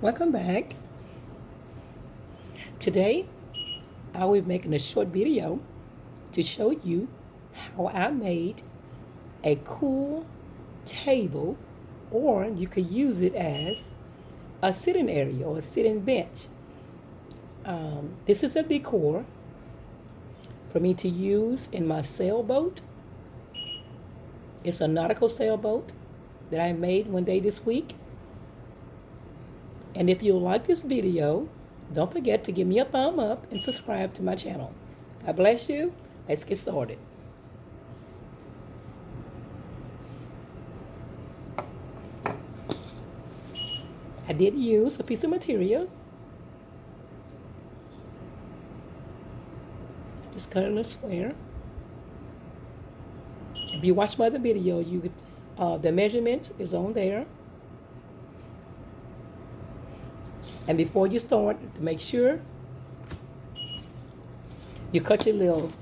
Welcome back. Today I will be making a short video to show you how I made a cool table, or you could use it as a sitting area or a sitting bench. This is a decor for me to use in my sailboat. It's a nautical sailboat that I made one day this week. And if you like this video, don't forget to give me a thumb up and subscribe to my channel. God bless you. Let's get started. I did use a piece of material. Just cut it in a square. If you watch my other video, the measurement is on there. And before you start, to make sure you cut your little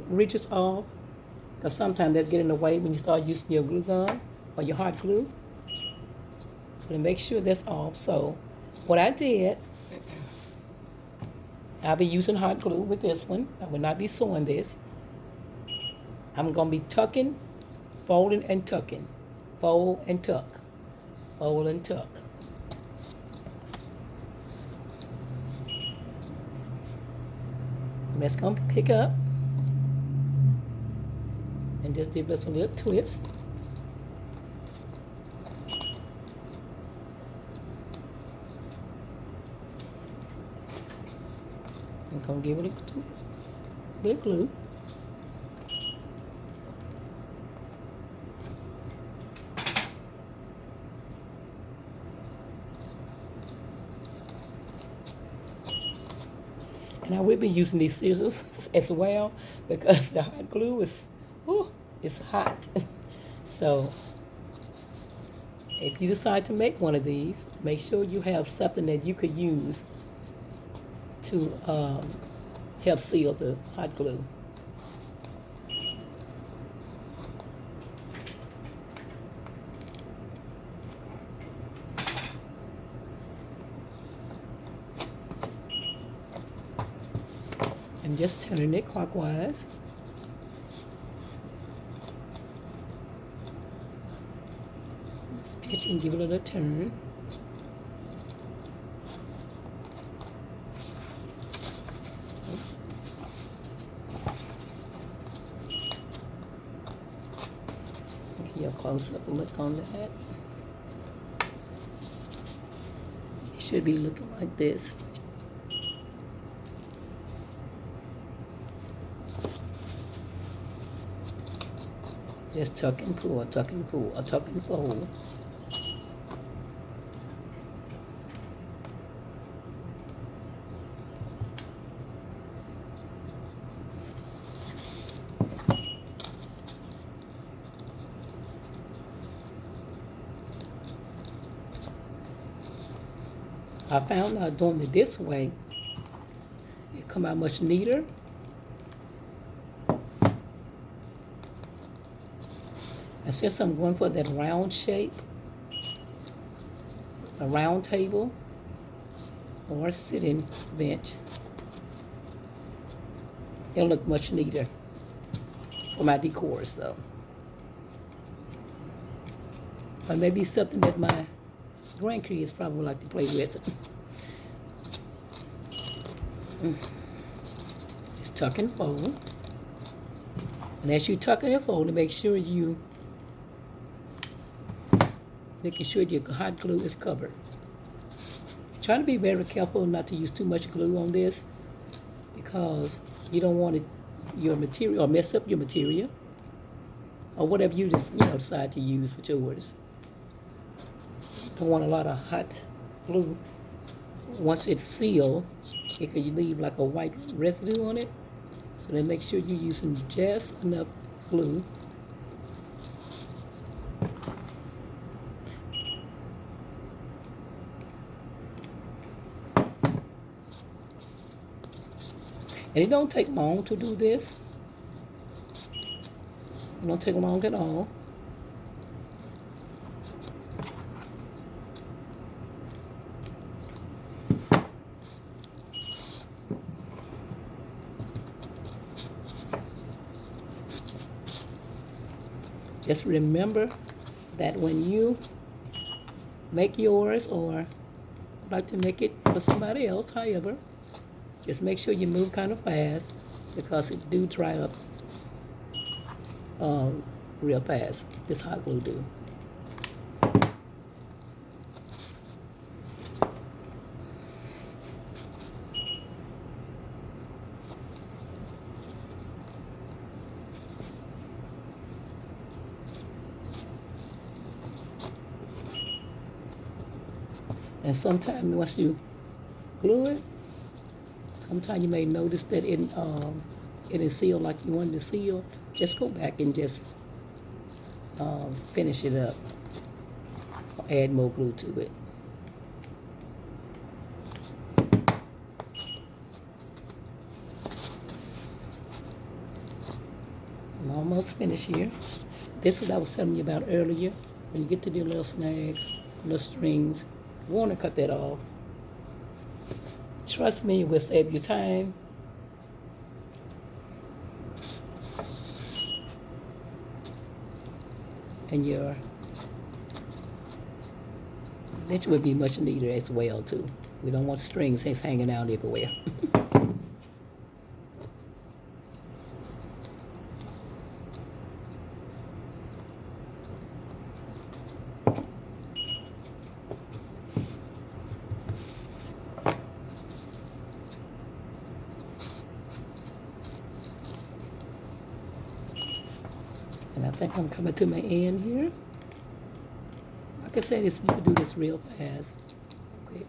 ridges off, because sometimes they'll get in the way when you start using your glue gun or your hot glue. So to make sure that's off. So what I did, I'll be using hot glue with this one. I will not be sewing this. I'm going to be tucking, folding and tucking. Fold and tuck. Fold and tuck. And that's going to pick up and just give us a little twist. I'm going to give it a little glue. And I will be using these scissors as well, because the hot glue is, it's hot. So if you decide to make one of these, make sure you have something that you could use to help seal the hot glue. And just turning it clockwise. Just pitch and give it a little turn. Give a close-up look on that. It should be looking like this. Just tuck and pull, tuck and pull, tuck and fold. I found out doing it this way, it come out much neater. And since I'm going for that round shape, a round table or a sitting bench, it'll look much neater for my decors though. Or maybe something that my grandkids probably would like to play with. Just tuck and fold. And as you tuck and fold, make sure you making sure your hot glue is covered. Try to be very careful not to use too much glue on this, because you don't want your material or mess up your material or whatever you just decide to use with yours. Don't want a lot of hot glue. Once it's sealed, it could leave like a white residue on it. So then make sure you're using just enough glue. And it don't take long to do this. It don't take long at all. Just remember that when you make yours or like to make it for somebody else, however, just make sure you move kind of fast because it do dry up real fast. This hot glue do. And sometimes once you glue it, sometimes you may notice that it is sealed like you wanted to seal. Just go back and just finish it up or add more glue to it. I'm almost finished here. This is what I was telling you about earlier. When you get to the little snags, little strings, you want to cut that off. Trust me, it will save you time. And your lynch would be much neater as well too. We don't want strings hanging out everywhere. And I think I'm coming to my end here. Like I said, you can do this real fast. Okay.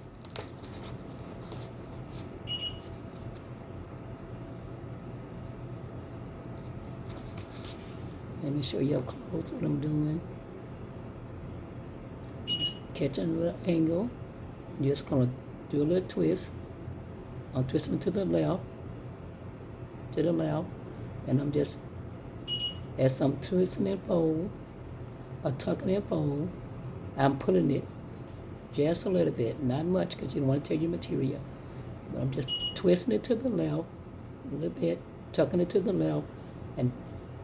Let me show you up close what I'm doing. Just catching a little angle. I'm just gonna do a little twist. I'm twisting to the left, and I'm just, as I'm twisting and fold, or tucking and fold, I'm pulling it just a little bit, not much because you don't want to tear your material. But I'm just twisting it to the left a little bit, tucking it to the left, and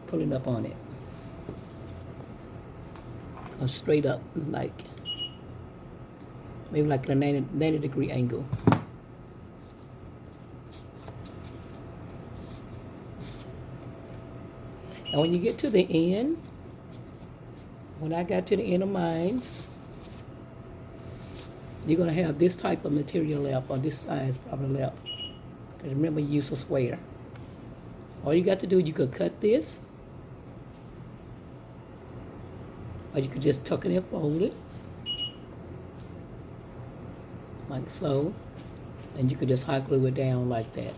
pulling up on it. Straight up, like, maybe like a 90-degree angle. And when you get to the end, when I got to the end of mine, you're going to have this type of material left, or this size probably left. Because remember, you use a square. All you got to do, you could cut this, or you could just tuck it and fold it, like so. And you could just hot glue it down like that.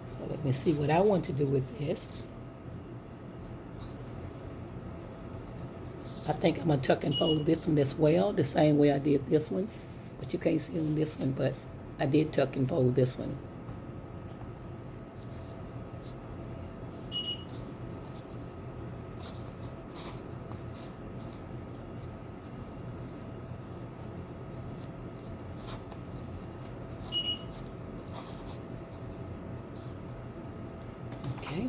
So let me see what I want to do with this. I think I'm going to tuck and fold this one as well, the same way I did this one. But you can't see on this one, but I did tuck and fold this one. Okay.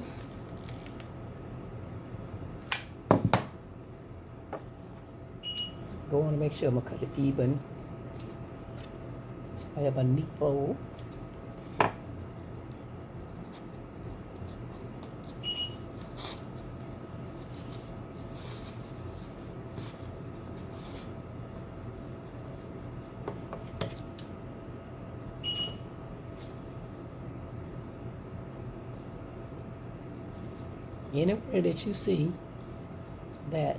Go on and make sure I'm going to cut it even. So I have a neat fold. Anywhere that you see that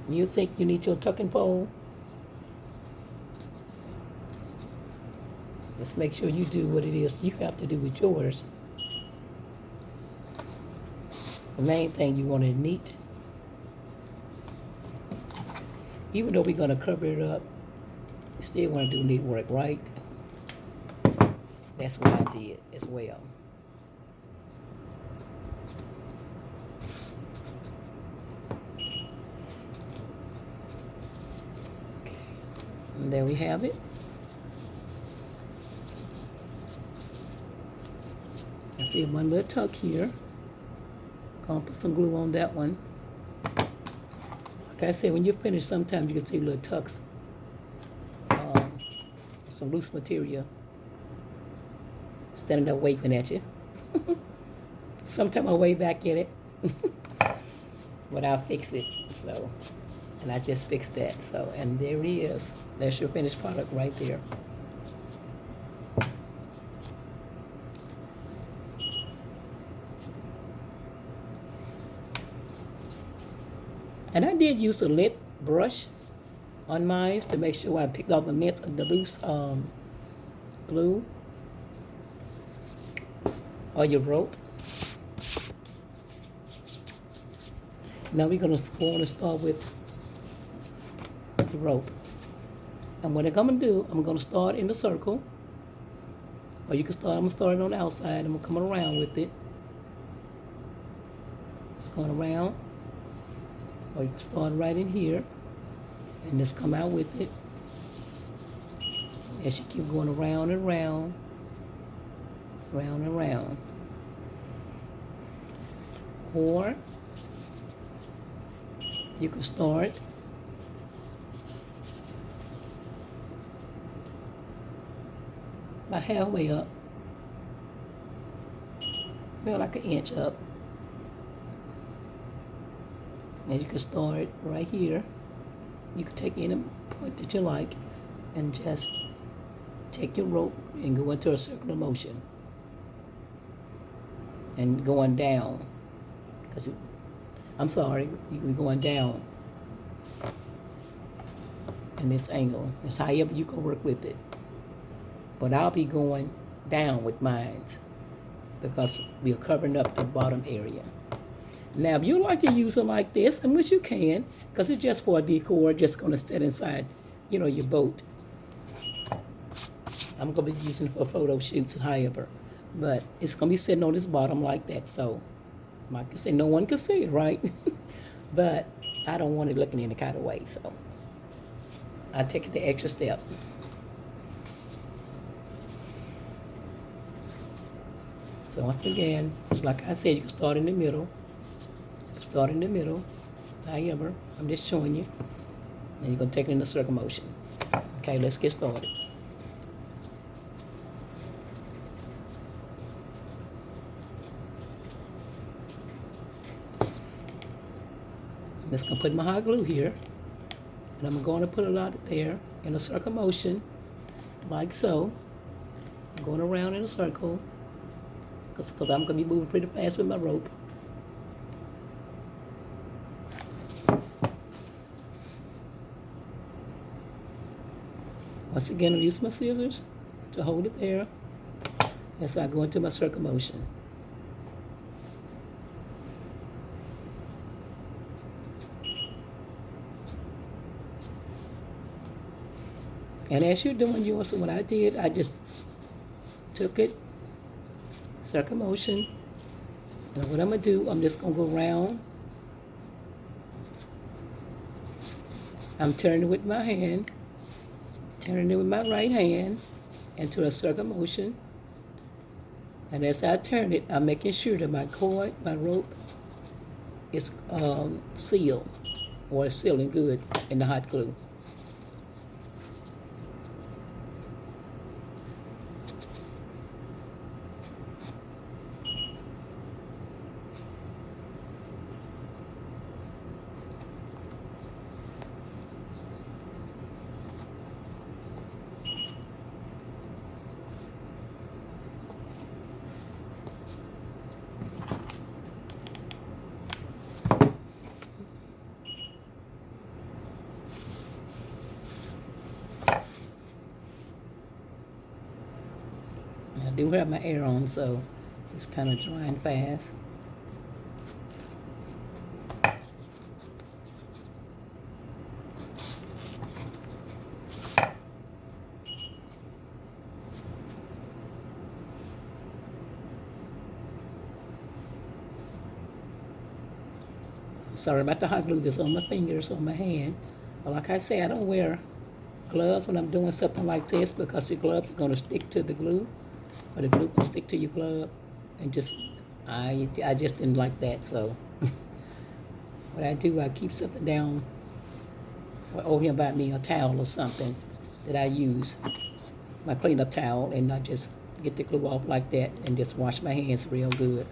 you think you need your tuck and fold, just make sure you do what it is you have to do with yours. The main thing, you want it neat. Even though we're going to cover it up, you still want to do neat work, right? That's what I did as well. And there we have it. I see one little tuck here. Gonna put some glue on that one. Like I said, when you're finished, sometimes you can see little tucks. Some loose material standing there waving at you. Sometimes I wave back at it, but I'll fix it. So, and I just fixed that. So, and there it is. That's your finished product right there. And I did use a lint brush on mine to make sure I picked off the loose glue or your rope. Now we're going to start with the rope. And what I'm going to do, I'm going to start in the circle. Or you can start, I'm going to start it on the outside. I'm going to come around with it. It's going around. Or you can start right in here. And just come out with it. As you keep going around and round. Round and round. Or you can start about halfway up, about like an inch up, and you can start right here. You can take any point that you like and just take your rope and go into a circular motion and going down, because I'm sorry, you can be going down in this angle. It's however you can work with it. But I'll be going down with mine because we're covering up the bottom area. Now, if you like to use it like this, and which you can, because it's just for a decor, just going to sit inside, your boat. I'm going to be using it for photo shoots, however. But it's going to be sitting on this bottom like that, so like I say, no one can see it, right? But I don't want it looking any kind of way, so I take it the extra step. So once again, like I said, you can start in the middle. Start in the middle. However, I'm just showing you. And you're going to take it in a circle motion. Okay, let's get started. I'm just going to put my hot glue here. And I'm going to put it out there in a circle motion, like so. I'm going around in a circle, because I'm going to be moving pretty fast with my rope. Once again, I'm using my scissors to hold it there as I go into my circle motion. And as you're doing yours, so what I did, I just took it, circle motion, and what I'm going to do, I'm just going to go around. I'm turning it with my hand, turning it with my right hand into a circle motion. And as I turn it, I'm making sure that my cord, my rope, is sealed or sealing good in the hot glue. I do have my air on, so it's kind of drying fast. Sorry about the hot glue that's on my fingers, on my hand. But like I say, I don't wear gloves when I'm doing something like this because the gloves are going to stick to the glue, or the glue will stick to your glove, and just I just didn't like that. So what I do, I keep something down or over here by me, a towel or something that I use, my cleanup towel, and I just get the glue off like that and just wash my hands real good.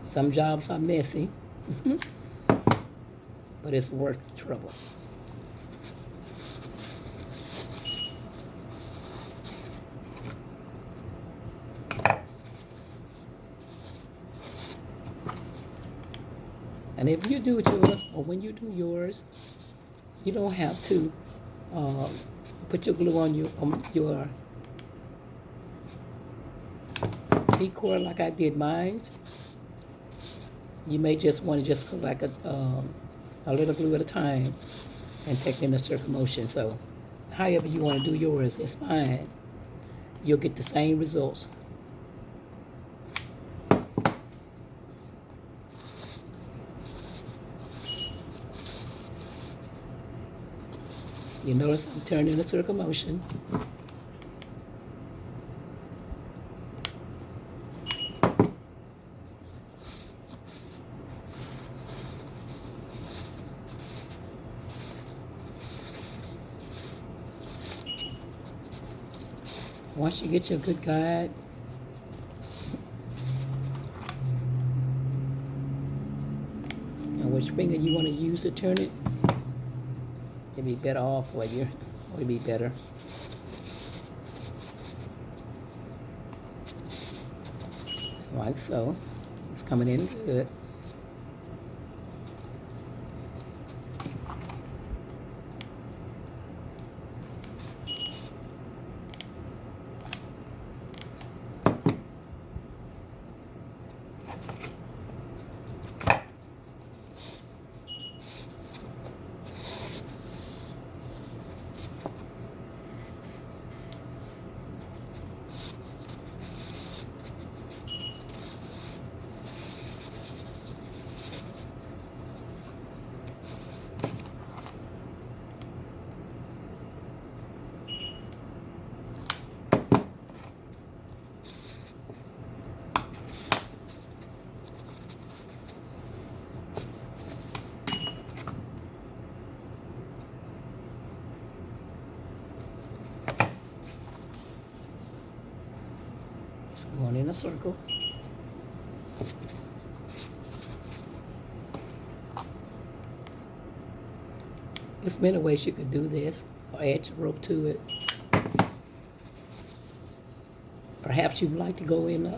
Some jobs are messy, but it's worth the trouble. And if you do yours, or when you do yours, you don't have to uh, put your glue on your decor like I did mine. You may just want to just put like a little glue at a time and take it in a circle motion. So however you want to do yours, it's fine. You'll get the same results. You notice I'm turning in a circle motion. Once you get your good guide, and which finger you want to use to turn it, it'd be better off for you. It'd be better. Like so. It's coming in good. It's going in a circle. There's many ways you could do this, or add your rope to it. Perhaps you'd like to go in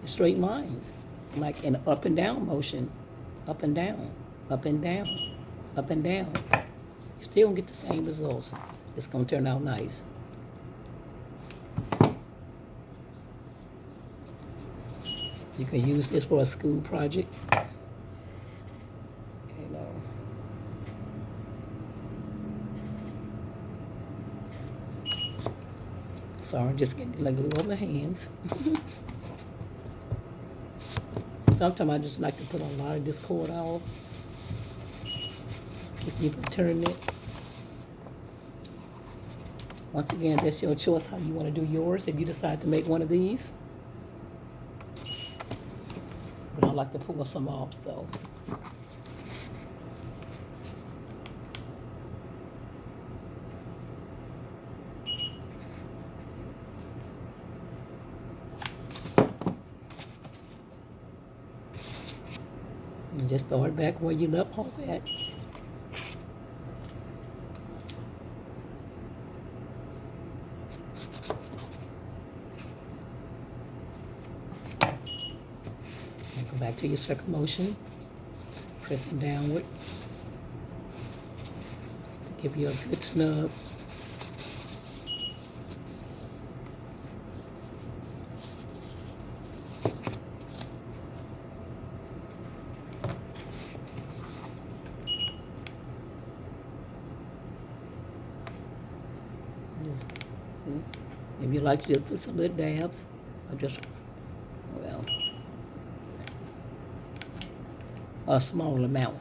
straight lines, like in an up and down motion, up and down, up and down, up and down. You still get the same results. It's gonna turn out nice. You can use this for a school project. You know. Sorry, I'm just getting like glue on my hands. Sometimes I just like to put a lot of this cord off. If you can turn it. Once again, that's your choice how you want to do yours if you decide to make one of these. But I like to pull some off, so. And just start back where you left off at. And go back to your circle motion, pressing downward to give you a good snug. If you like to just put some little dabs, or just, well, a small amount.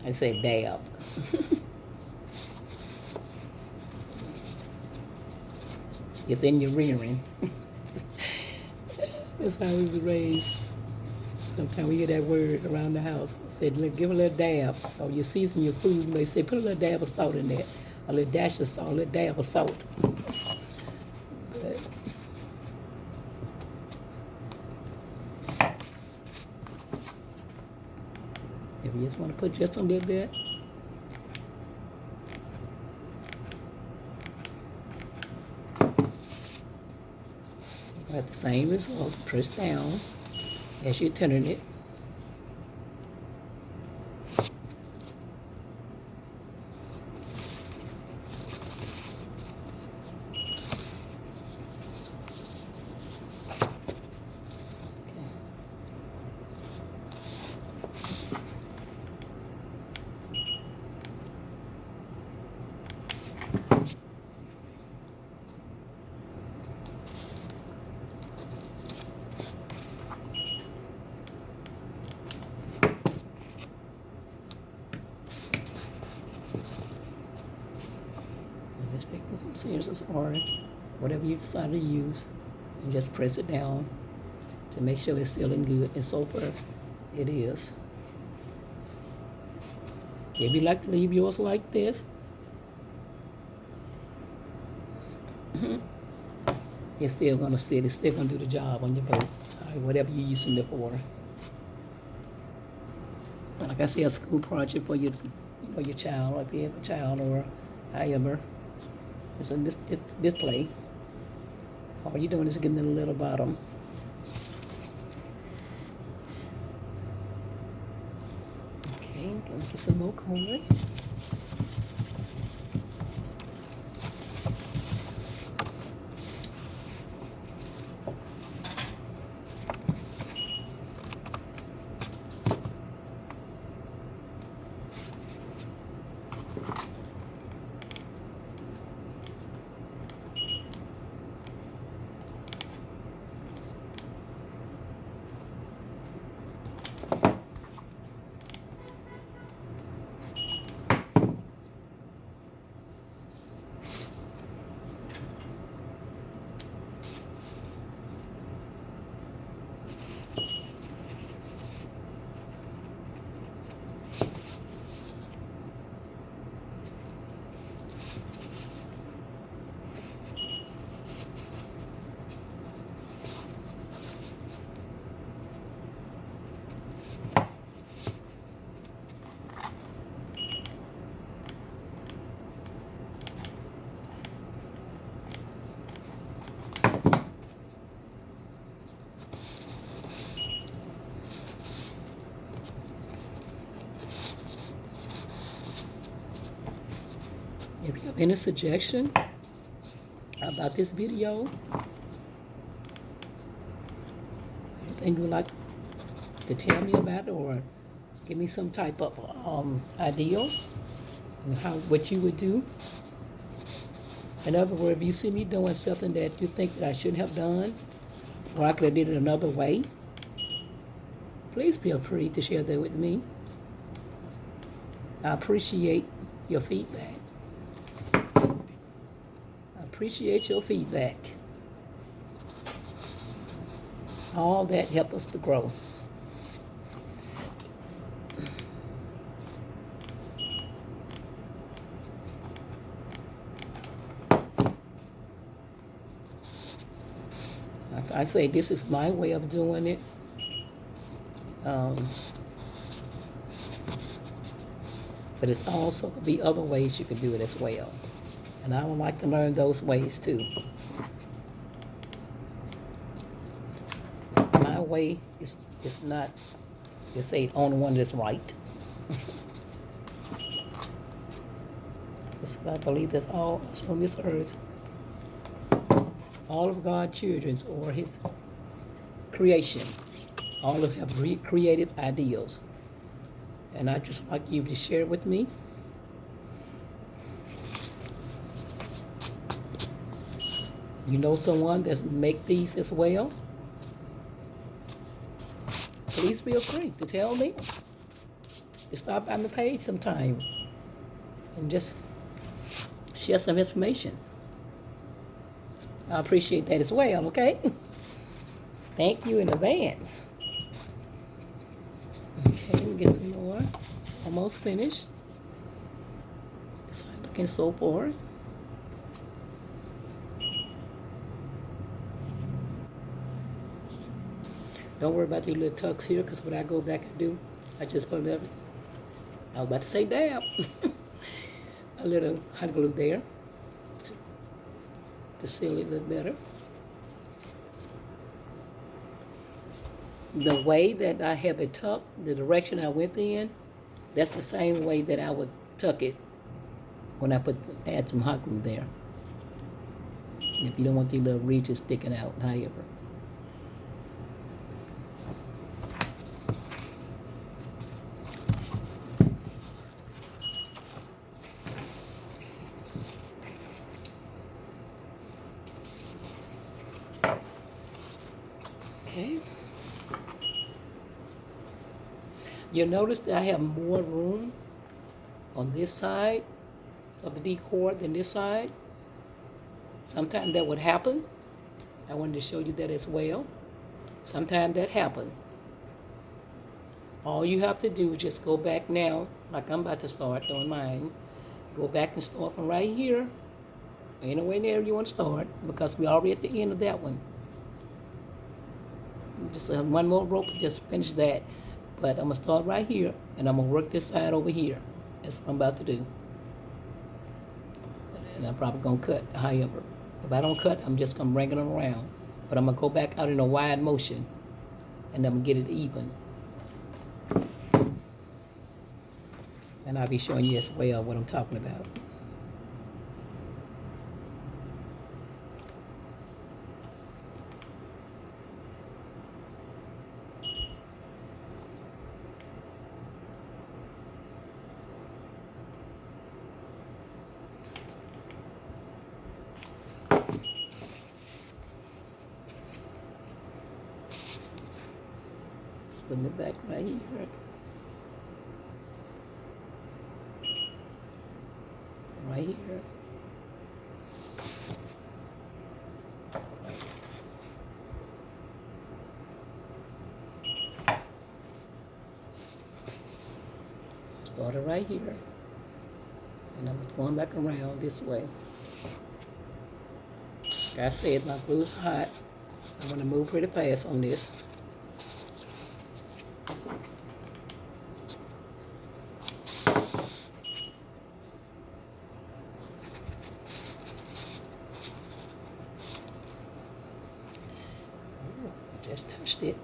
I say dab. It's in your rearing. That's how we was raised. Sometimes we hear that word around the house. Said, give a little dab. Or you season your food, you may say, put a little dab of salt in there. A little dash of salt, a little dab of salt. But if you just want to put just a little bit, you have the same results. Press down as you're turning it. Just take some scissors or whatever you decide to use and just press it down to make sure it's sealing good. And so far, it is. If you like to leave yours like this, it's still gonna sit. It's still gonna do the job on your boat. Whatever you're using it for. Like I say, a school project for your, your child, if you have a child or however. It's in this display. All you're doing is getting the little bottom. Okay, gonna get some more corn. If you have any suggestion about this video, anything you would like to tell me about it, or give me some type of idea on what you would do. In other words, if you see me doing something that you think that I shouldn't have done, or I could have did it another way, please feel free to share that with me. I appreciate your feedback. Appreciate your feedback. All that helps us to grow. I say this is my way of doing it. But it's also could be other ways you can do it as well. And I would like to learn those ways too. My way is not, you say, the only one that's right. I believe that all on this earth, all of God's children or His creation, all of have created ideals. And I just like you to share it with me. You know someone that make these as well? Please feel free to tell me. stop by my page sometime and just share some information. I appreciate that as well, okay? Thank you in advance. Okay, let me get some more. Almost finished. It's looking so boring. Don't worry about these little tucks here, because what I go back and do, I just put them. I was about to say dab. A little hot glue there to seal it a little better. The way that I have it tucked, the direction I went in, that's the same way that I would tuck it when I add some hot glue there. If you don't want these little ridges sticking out, however. Okay. You'll notice that I have more room on this side of the decor than this side. Sometimes that would happen. I wanted to show you that as well. Sometimes that happens. All you have to do is just go back now, like I'm about to start doing mine. Go back and start from right here. Anywhere near you want to start, because we're already at the end of that one. Just one more rope, just finish that. But I'm going to start right here, and I'm going to work this side over here. That's what I'm about to do. And I'm probably going to cut, however. If I don't cut, I'm just going to bring it around. But I'm going to go back out in a wide motion, and I'm going to get it even. And I'll be showing you as well what I'm talking about. Putting it back right here. Right here. Started right here. And I'm going back around this way. Like I said, my glue is hot, so I'm going to move pretty fast on this. Just touched it.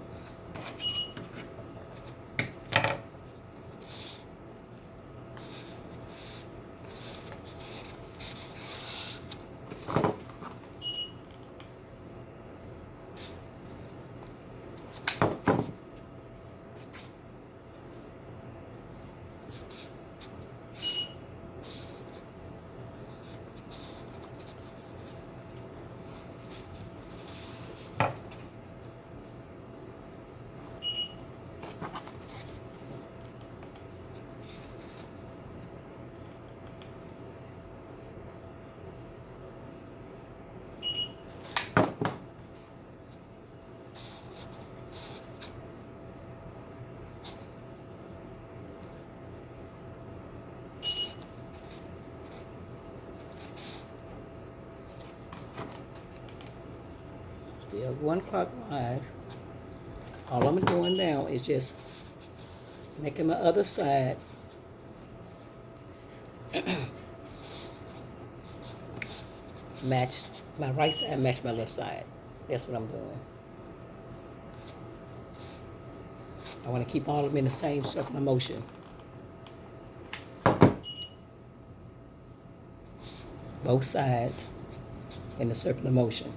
Still going clockwise. All I'm doing now is just making my other side match my right side, match my left side. That's what I'm doing. I want to keep all of them in the same circular motion. Both sides in the circular motion.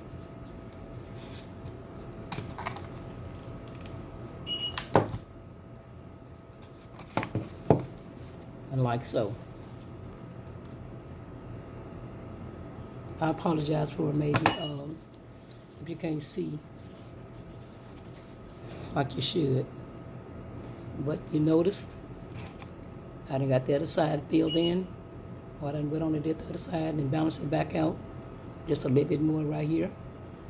And like so. I apologize for maybe if you can't see like you should. But you notice I done got the other side filled in. Or I done went on and did the other side and balanced it back out. Just a little bit more right here.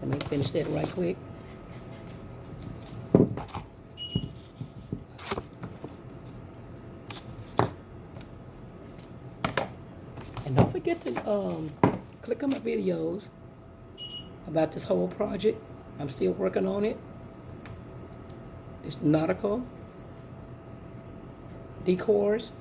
Let me finish that right quick. And don't forget to click on my videos about this whole project. I'm still working on it. It's nautical decors.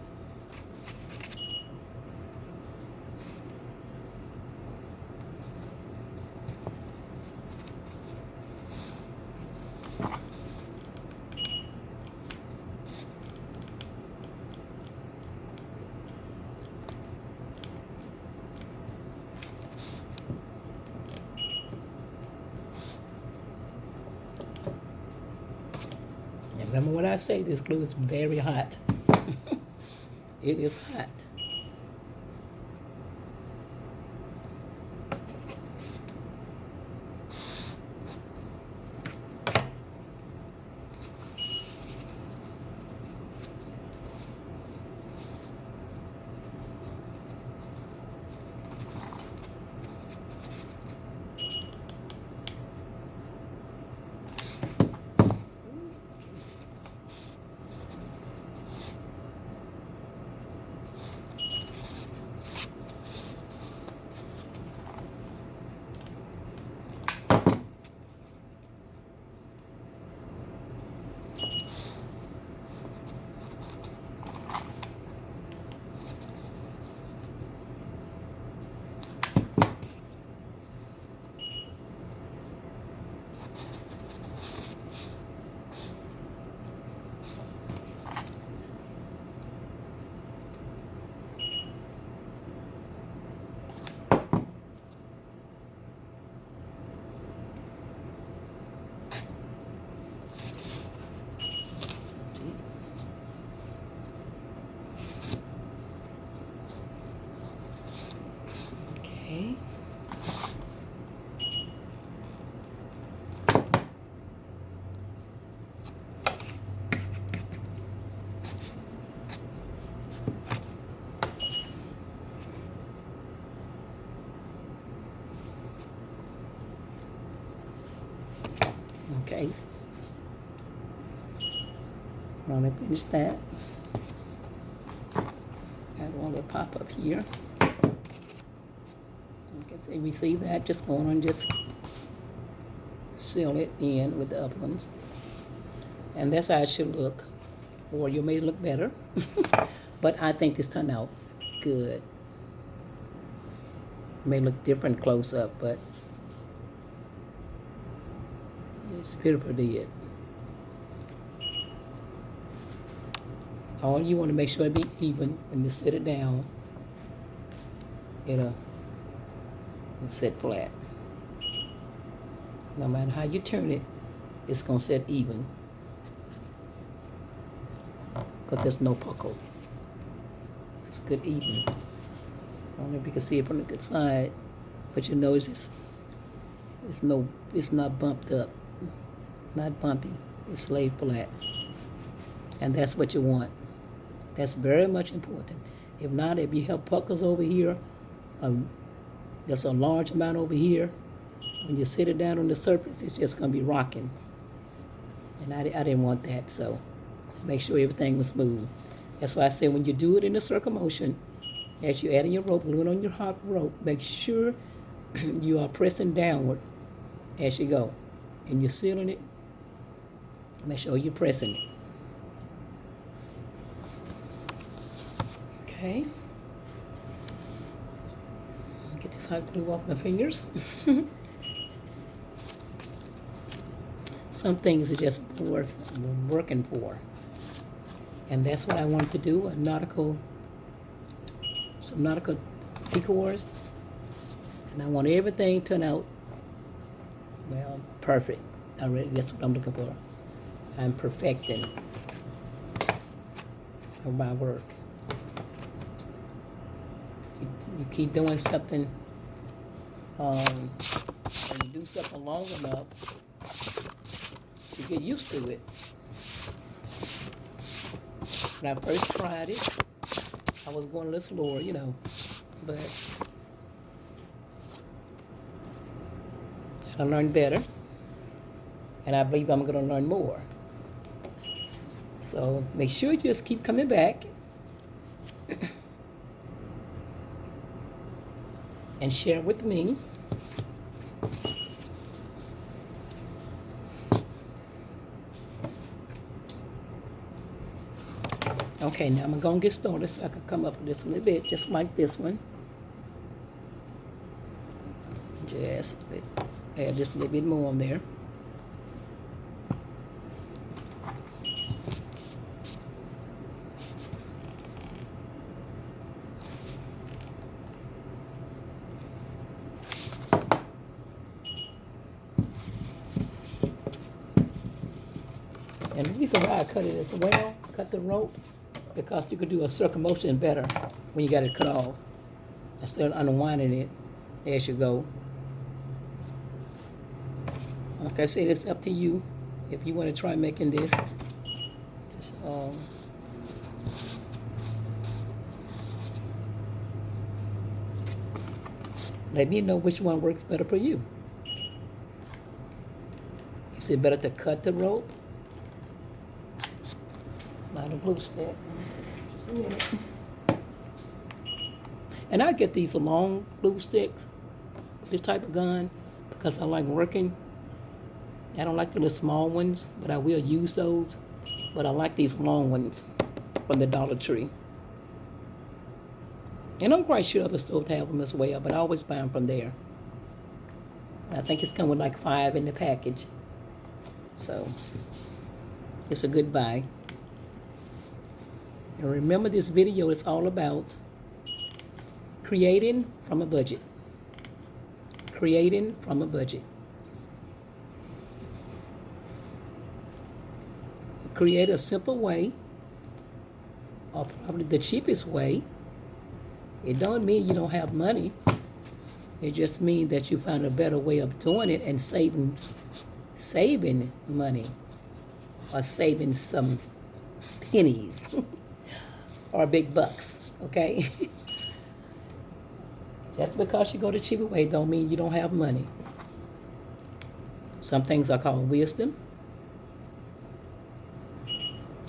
And remember what I say, this glue is very hot. It is hot. Okay. Okay. I'm gonna finish that. I want to pop up here. Okay, so we see that. Just go on and just seal it in with the other ones. And that's how it should look. Or you may look better. But I think this turned out good. It may look different close up, but it's beautiful did. All you want to make sure it be even when you sit it down. It'll sit flat. No matter how you turn it, it's gonna sit even. Because there's no puckle. It's good even. I don't know if you can see it from the good side, but you notice it's not bumped up, not bumpy. It's laid flat, and that's what you want. That's very much important. If not, if you have puckles over here, there's a large amount over here. When you sit it down on the surface, it's just gonna be rocking, and I didn't want that, so make sure everything was smooth. That's why I said when you do it in a circle motion, as you add in your rope, glue it on your hot rope, make sure you are pressing downward as you go. And you're sealing it, make sure you're pressing it. Okay. Get this hot glue off my fingers. Some things are just worth working for. And that's what I wanted to do, some nautical decors. And I want everything to turn out, well, perfect. That's what I'm looking for. I'm perfecting my work. You keep doing something, when you do something long enough, you get used to it. When I first tried it, I was going a little slower, but I learned better, and I believe I'm going to learn more. So make sure you just keep coming back and share with me. Okay, now I'm going to get started so I can come up with this a little bit, just like this one. Just add just a little bit more on there. And the reason why I cut it as well, cut the rope, because you could do a circummotion better when you got it cut off, instead of unwinding it as you go. Like I said, it's up to you if you want to try making this. Just, let me know which one works better for you. Is it better to cut the rope? Not a glue stick. Just a minute. And I get these long glue sticks, this type of gun, because I like working. I don't like the little small ones, but I will use those. But I like these long ones from the Dollar Tree. And I'm quite sure other stores have them as well, but I always buy them from there. I think it's come with like 5 in the package. So it's a good buy. And remember, this video is all about creating from a budget. Creating from a budget. Create a simple way, or probably the cheapest way. It don't mean you don't have money. It just means that you found a better way of doing it and saving money, or saving some pennies or big bucks, okay? Just because you go the cheaper way don't mean you don't have money. Some things are called wisdom.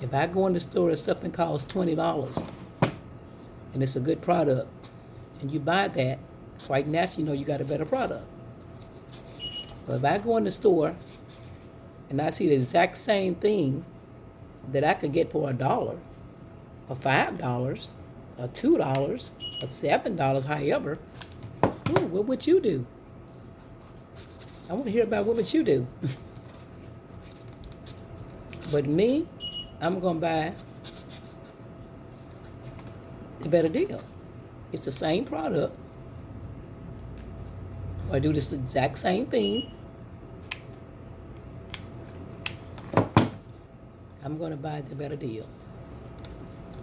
If I go in the store and something costs $20 and it's a good product, and you buy that, right now you know you got a better product. But if I go in the store and I see the exact same thing that I could get for $1, or $5, or $2, or $7, however, what would you do? I want to hear about what would you do. But me, I'm going to buy the better deal. It's the same product, or do this exact same thing. I'm going to buy the better deal.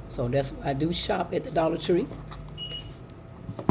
So that's why I do shop at the Dollar Tree.